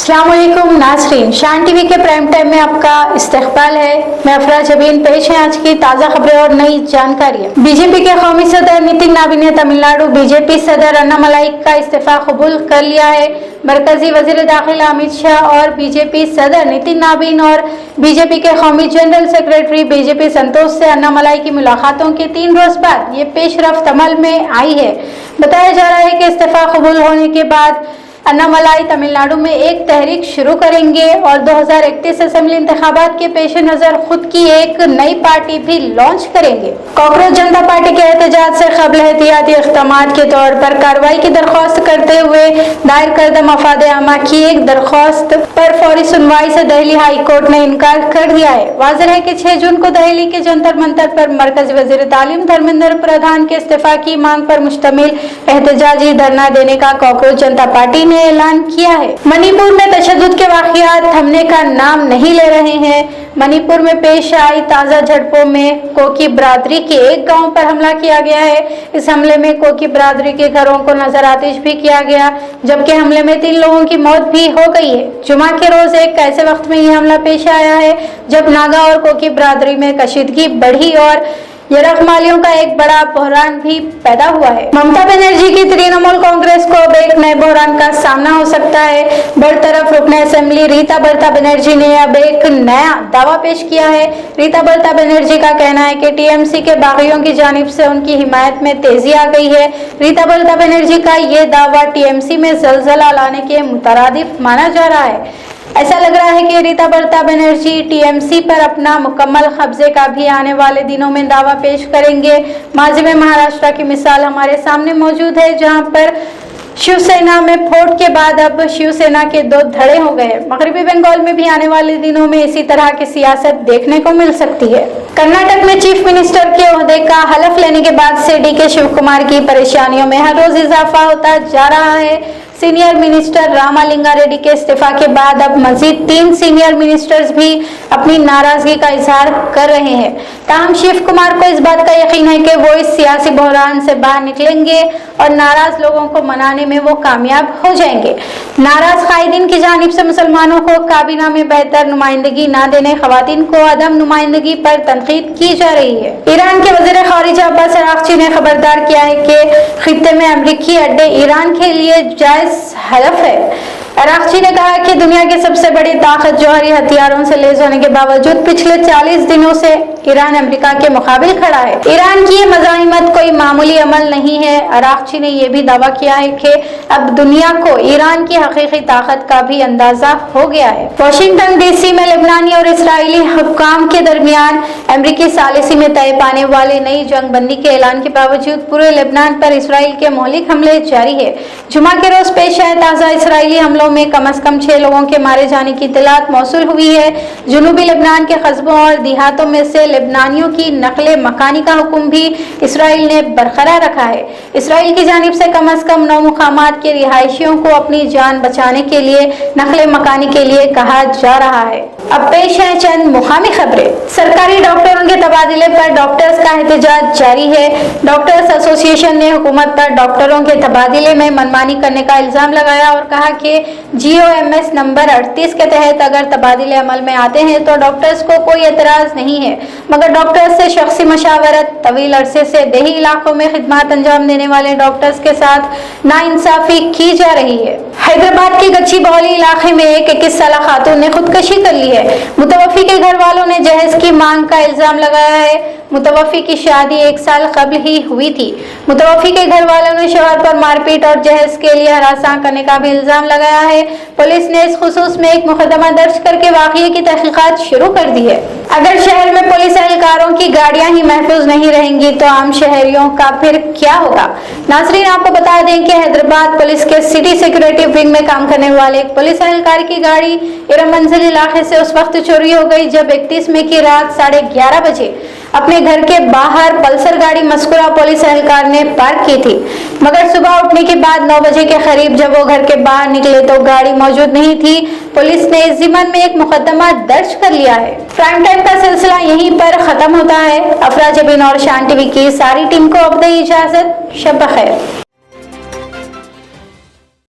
अस्सलाम वालेकुम नाज़रीन, शान टीवी के प्राइम टाइम में आपका इस्तकबाल है। मैं अफरा जबीन, पेश है आज की ताज़ा खबरें और नई जानकारियाँ। बीजेपी के कौमी सदर नितिन नाबीन ने तमिलनाडु बीजेपी सदर अन्नामलाई का इस्तीफा कबूल कर लिया है। मरकजी वजीर दाखिला अमित शाह और बीजेपी सदर नितिन नाबीन और बीजेपी के कौमी जनरल सेक्रेटरी बीजेपी संतोष से अन्नामलाई की मुलाकातों के 3 रोज बाद ये पेशरफ्त अमल में आई है। बताया जा रहा है कि इस्तीफा कबूल होने के बाद अन्नामलाई तमिलनाडु में एक तहरीक शुरू करेंगे और 2031 असेंबली इंतखाबात के पेश नज़र खुद की एक नई पार्टी भी लॉन्च करेंगे। कॉकरोच जनता पार्टी के एहतजाज से कबल एहतियाती इक़दामात के तौर पर कार्रवाई की दरख्वास्त करते हुए दायर करदा मफाद आमा की एक दरख्वास्त पर फौरी सुनवाई से दिल्ली हाई कोर्ट ने इनकार कर दिया है। वाज़ेह है कि 6 जून को दिल्ली के जंतर मंतर पर मरकजी वज़ीर तालीम धर्मेंद्र प्रधान के इस्तीफा की मांग पर मुश्तमिल एहतजाजी धरना देने का कॉकरोच जनता पार्टी ने ऐलान किया है। मणिपुर में तशद्दुद के वाक़यात थमने का नाम नहीं ले रहे हैं। मणिपुर में पेश आई ताज़ा झड़पों में कोकी बरादरी के एक गांव पर हमला किया गया है। इस हमले में कोकी बरादरी के घरों को नजर आतिश भी किया गया, जबकि हमले में 3 लोगों की मौत भी हो गई है। जुमा के रोज एक ऐसे वक्त में यह हमला पेश आया है जब नागा और कोकी बरादरी में कशीदगी बढ़ी और यरगमालियों का एक बड़ा बहरान भी पैदा हुआ है। ममता बनर्जी की तृणमूल कांग्रेस को अब एक नए बहरान का सामना हो सकता है। बरतरफ रुकने असेंबली रीता बर्ता बनर्जी ने अब एक नया दावा पेश किया है। रीता बर्ता बनर्जी का कहना है कि टीएमसी के बागियों की जानिब से उनकी हिमायत में तेजी आ गई है। रीता बर्ता बनर्जी का ये दावा टीएमसी में जलजला लाने के मुतरादिफ माना जा रहा है। ऐसा लग रहा है कि रीता बर्ता बनर्जी टीएमसी पर अपना मुकम्मल कब्जे का भी आने वाले दिनों में दावा पेश करेंगे। माजी में महाराष्ट्र की मिसाल हमारे सामने मौजूद है, जहां पर शिवसेना में फोट के बाद अब शिवसेना के 2 धड़े हो गए। मगरबी बंगाल में भी आने वाले दिनों में इसी तरह की सियासत देखने को मिल सकती है। कर्नाटक में चीफ मिनिस्टर के ओहदे का हलफ लेने के बाद से डीके शिव कुमार की परेशानियों में हर रोज इजाफा होता जा रहा है। सीनियर मिनिस्टर रामालिंगा रेड्डी के इस्तीफा के बाद अब मजीद 3 सीनियर मिनिस्टर्स भी अपनी नाराजगी का इजहार कर रहे हैं। ताहम शिव कुमार को इस बात का यकीन है कि वो इस सियासी बहरान से बाहर निकलेंगे और नाराज लोगों को मनाने में वो कामयाब हो जाएंगे। नाराज कायदीन की जानिब से मुसलमानों को काबीना में बेहतर नुमाइंदगी न देने, खवातीन को अदम नुमाइंदगी पर तनकीद की जा रही है। ईरान के वज़ीर ख़ारिजा अब्बास अराग़ची ने खबरदार किया है कि खित्ते में अमरीकी अड्डे ईरान के लिए जायज हलफ है। अराग़ची ने कहा कि दुनिया की सबसे बड़ी ताकत जौहरी हथियारों से लैस होने के बावजूद पिछले 40 दिनों से ईरान अमेरिका के मुकाबिल खड़ा है। ईरान की ये मज़ाहिमत कोई मामूली अमल नहीं है। अराग़ची ने यह भी दावा किया है कि अब दुनिया को ईरान की हकीकी ताकत का भी अंदाजा हो गया है। वाशिंगटन डीसी में लेबनानी और इसराइली हुक्काम के दरमियान अमरीकी सालिसी में तय पाने वाली नई जंग बंदी के ऐलान के बावजूद पूरे लेबनान पर इसराइल के मौलिक हमले जारी है। जुमा के रोज पेश आए ताज़ा इसराइली हमलों में कम से कम 6 लोगों के मारे जाने की इत्तलात मौसूल हुई है। जुनूबी लेबनान के कस्बों और देहातों में से लेबनानियों की नकले मकानी का हुक्म भी इसराइल ने बरकरार रखा है। इसराइल की जानिब से कम 9 मुकामात के रिहायशियों को अपनी जान बचाने के लिए नकले मकानी के लिए कहा जा रहा है। अब पेश है चंद मुकामी खबरें। सरकारी डॉक्टरों के तबादले पर डॉक्टर्स का एहतजाज जारी है। डॉक्टर्स एसोसिएशन ने हुकूमत पर डॉक्टरों के तबादले में मनमानी करने का इल्जाम लगाया और कहा कि GOMS नंबर 38 के तहत अगर तबादले अमल में आते हैं तो डॉक्टर्स को कोई एतराज नहीं है, मगर डॉक्टर्स से शख्सी मशावरत, तवील अरसे से देही इलाकों में खिदमत अंजाम देने वाले डॉक्टर्स के साथ नाइंसाफी की जा रही है। हैदराबाद के गच्चीबौली इलाके में एक 21 साला खातून ने खुदकशी कर ली है। मुतवफ़ी के घर वालों ने जहेज की मांग का इल्जाम लगाया है। मुतवफ़ी की शादी 1 साल कबल ही हुई थी। मुतवफ़ी के घर वालों ने शौहर पर मारपीट और जहेज के लिए हरासा करने का भी इल्जाम लगाया है। पुलिस ने इस खुसूस में एक मुकदमा दर्ज करके वाक़ये की तहकीकात शुरू कर दी है। अगर शहर में पुलिस एहलकारों की गाड़ियां ही महफूज नहीं रहेंगी तो आम शहरियों का फिर क्या होगा। नाज़रीन, आपको बता दें कि हैदराबाद पुलिस के सिटी सिक्योरिटी विंग में काम करने वाले एक पुलिस एहलकार की गाड़ी इरम मंजिल इलाके से उस वक्त चोरी हो गई जब 31 मई की रात 11:30 बजे अपने घर के बाहर पल्सर गाड़ी मस्कुरा पुलिस एहलकार ने पार्क की थी, मगर सुबह उठने के बाद 9 बजे के करीब जब वो घर के बाहर निकले तो गाड़ी मौजूद नहीं थी। पुलिस ने इस ज़िम्मन में एक मुकदमा दर्ज कर लिया है। प्राइम टाइम का सिलसिला यहीं पर खत्म होता है। अफरा जबीन और शान टीवी की सारी टीम को अब दे इजाजत। शब बखैर।